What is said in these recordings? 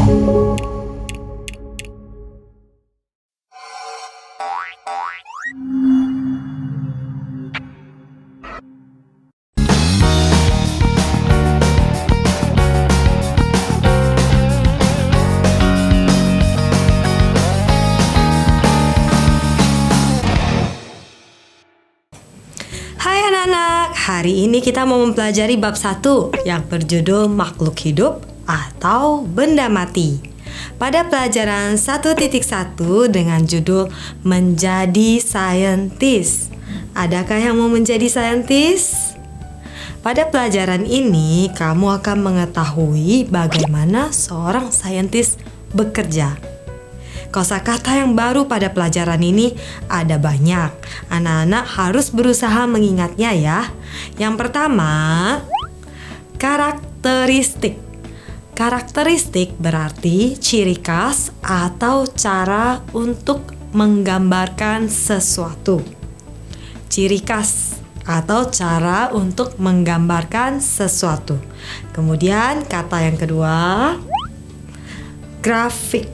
Hai anak-anak, hari ini kita mau mempelajari bab 1 yang berjudul makhluk hidup atau benda mati. Pada pelajaran 1.1 dengan judul menjadi saintis. Adakah yang mau menjadi saintis? Pada pelajaran ini kamu akan mengetahui bagaimana seorang saintis bekerja. Kosakata yang baru pada pelajaran ini ada banyak. Anak-anak harus berusaha mengingatnya ya. Yang pertama, karakteristik. Karakteristik berarti ciri khas atau cara untuk menggambarkan sesuatu. Ciri khas atau cara untuk menggambarkan sesuatu. Kemudian kata yang kedua, grafik.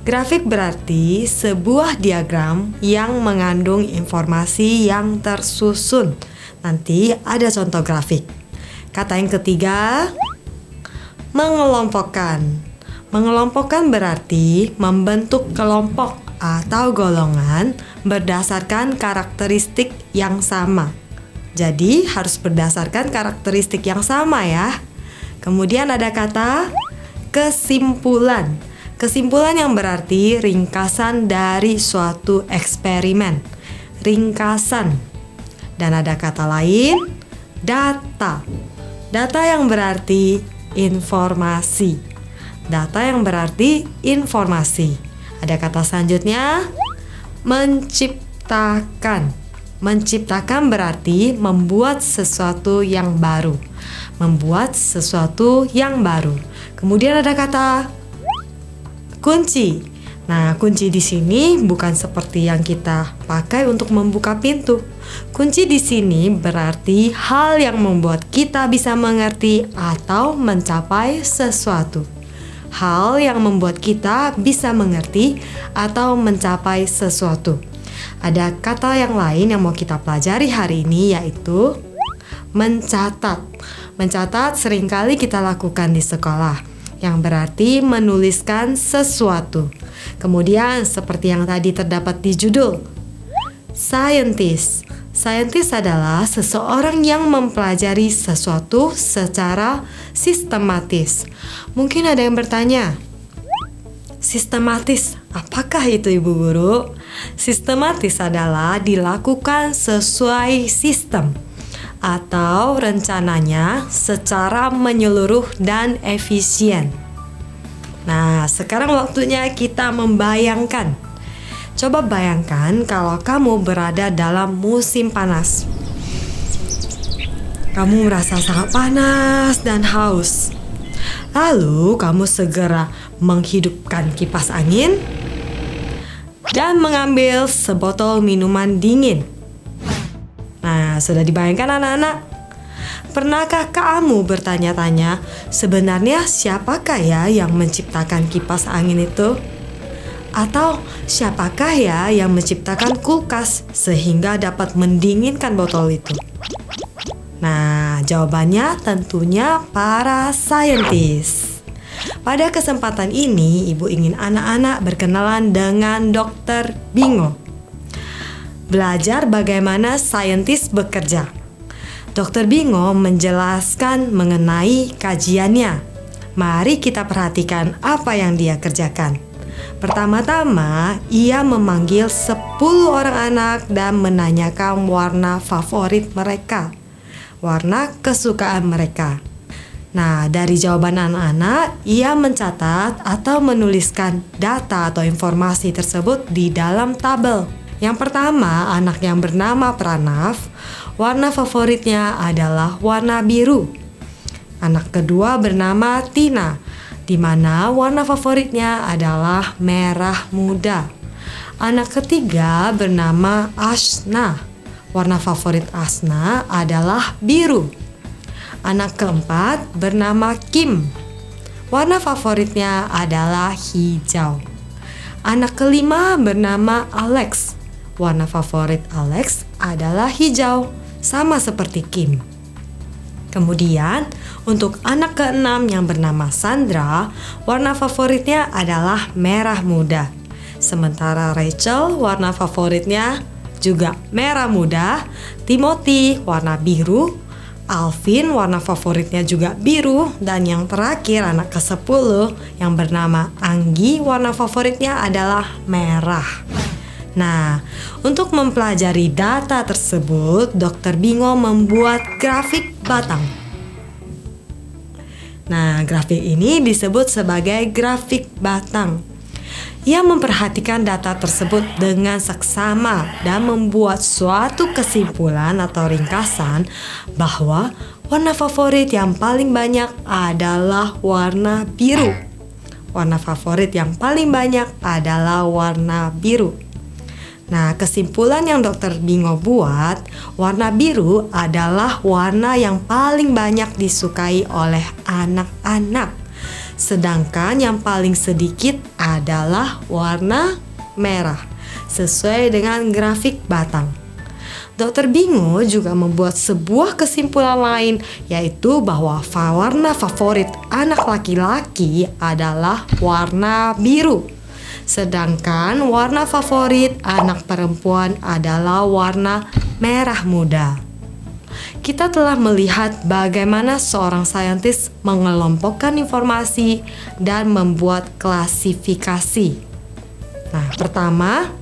Grafik berarti sebuah diagram yang mengandung informasi yang tersusun. Nanti ada contoh grafik. Kata yang ketiga, mengelompokkan. Mengelompokkan berarti membentuk kelompok atau golongan berdasarkan karakteristik yang sama. Jadi harus berdasarkan karakteristik yang sama ya. Kemudian ada kata kesimpulan. Kesimpulan yang berarti ringkasan dari suatu eksperimen. Ringkasan. Dan ada kata lain, data. Data yang berarti informasi. Data yang berarti informasi. Ada kata selanjutnya, menciptakan. Menciptakan berarti membuat sesuatu yang baru. Membuat sesuatu yang baru. Kemudian ada kata kunci. Nah, kunci di sini bukan seperti yang kita pakai untuk membuka pintu. Kunci di sini berarti hal yang membuat kita bisa mengerti atau mencapai sesuatu. Hal yang membuat kita bisa mengerti atau mencapai sesuatu. Ada kata yang lain yang mau kita pelajari hari ini yaitu mencatat. Mencatat seringkali kita lakukan di sekolah, yang berarti menuliskan sesuatu. Kemudian seperti yang tadi terdapat di judul, scientist. Scientist adalah seseorang yang mempelajari sesuatu secara sistematis. Mungkin ada yang bertanya, sistematis, apakah itu Ibu Guru? Sistematis adalah dilakukan sesuai sistem atau rencananya secara menyeluruh dan efisien. Nah, sekarang waktunya kita membayangkan. Coba bayangkan kalau kamu berada dalam musim panas. Kamu merasa sangat panas dan haus. Lalu kamu segera menghidupkan kipas angin dan mengambil sebotol minuman dingin. Nah, sudah dibayangkan anak-anak? Pernahkah kamu bertanya-tanya, sebenarnya siapakah ya yang menciptakan kipas angin itu? Atau siapakah ya yang menciptakan kulkas sehingga dapat mendinginkan botol itu? Nah, jawabannya tentunya para saintis. Pada kesempatan ini, Ibu ingin anak-anak berkenalan dengan Dr. Bingo. Belajar bagaimana saintis bekerja. Dr. Bingo menjelaskan mengenai kajiannya. Mari kita perhatikan apa yang dia kerjakan. Pertama-tama, ia memanggil 10 orang anak dan menanyakan warna favorit mereka, warna kesukaan mereka. Nah, dari jawaban anak-anak, ia mencatat atau menuliskan data atau informasi tersebut di dalam tabel. Yang pertama, anak yang bernama Pranav, warna favoritnya adalah warna biru. Anak kedua bernama Tina, di mana warna favoritnya adalah merah muda. Anak ketiga bernama Asna, warna favorit Asna adalah biru. Anak keempat bernama Kim, warna favoritnya adalah hijau. Anak kelima bernama Alex. Warna favorit Alex adalah hijau, sama seperti Kim. Kemudian, untuk anak keenam yang bernama Sandra, warna favoritnya adalah merah muda. Sementara Rachel, warna favoritnya juga merah muda. Timothy, warna biru. Alvin, warna favoritnya juga biru. Dan yang terakhir, anak ke-10 yang bernama Anggi, warna favoritnya adalah merah. Nah, untuk mempelajari data tersebut, Dr. Bingo membuat grafik batang. Nah, grafik ini disebut sebagai grafik batang. Ia memperhatikan data tersebut dengan seksama dan membuat suatu kesimpulan atau ringkasan bahwa warna favorit yang paling banyak adalah warna biru. Warna favorit yang paling banyak adalah warna biru. Nah, kesimpulan yang Dr. Bingo buat, warna biru adalah warna yang paling banyak disukai oleh anak-anak. Sedangkan yang paling sedikit adalah warna merah, sesuai dengan grafik batang. Dr. Bingo juga membuat sebuah kesimpulan lain, yaitu bahwa warna favorit anak laki-laki adalah warna biru. Sedangkan warna favorit anak perempuan adalah warna merah muda. Kita telah melihat bagaimana seorang saintis mengelompokkan informasi dan membuat klasifikasi. Nah, pertama,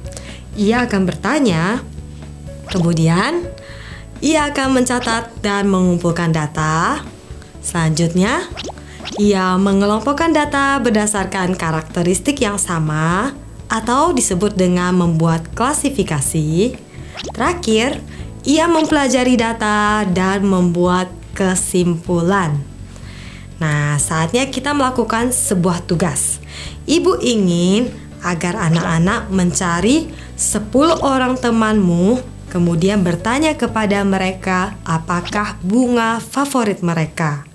ia akan bertanya, kemudian ia akan mencatat dan mengumpulkan data. Selanjutnya, ia mengelompokkan data berdasarkan karakteristik yang sama atau disebut dengan membuat klasifikasi. Terakhir, ia mempelajari data dan membuat kesimpulan. Nah, saatnya kita melakukan sebuah tugas. Ibu ingin agar anak-anak mencari 10 orang temanmu, kemudian bertanya kepada mereka apakah bunga favorit mereka.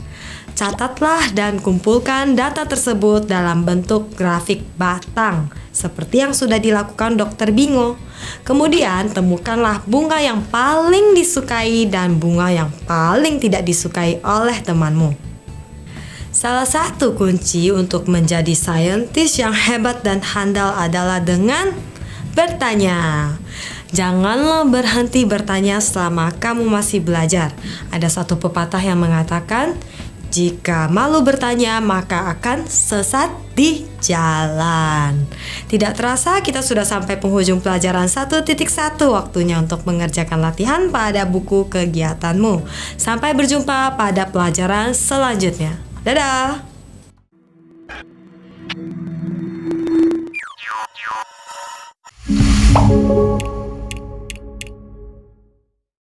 Catatlah dan kumpulkan data tersebut dalam bentuk grafik batang, seperti yang sudah dilakukan Dr. Bingo. Kemudian temukanlah bunga yang paling disukai dan bunga yang paling tidak disukai oleh temanmu. Salah satu kunci untuk menjadi saintis yang hebat dan handal adalah dengan bertanya. Janganlah berhenti bertanya selama kamu masih belajar. Ada satu pepatah yang mengatakan, jika malu bertanya, maka akan sesat di jalan. Tidak terasa kita sudah sampai penghujung pelajaran 1.1. Waktunya untuk mengerjakan latihan pada buku kegiatanmu. Sampai berjumpa pada pelajaran selanjutnya. Dadah!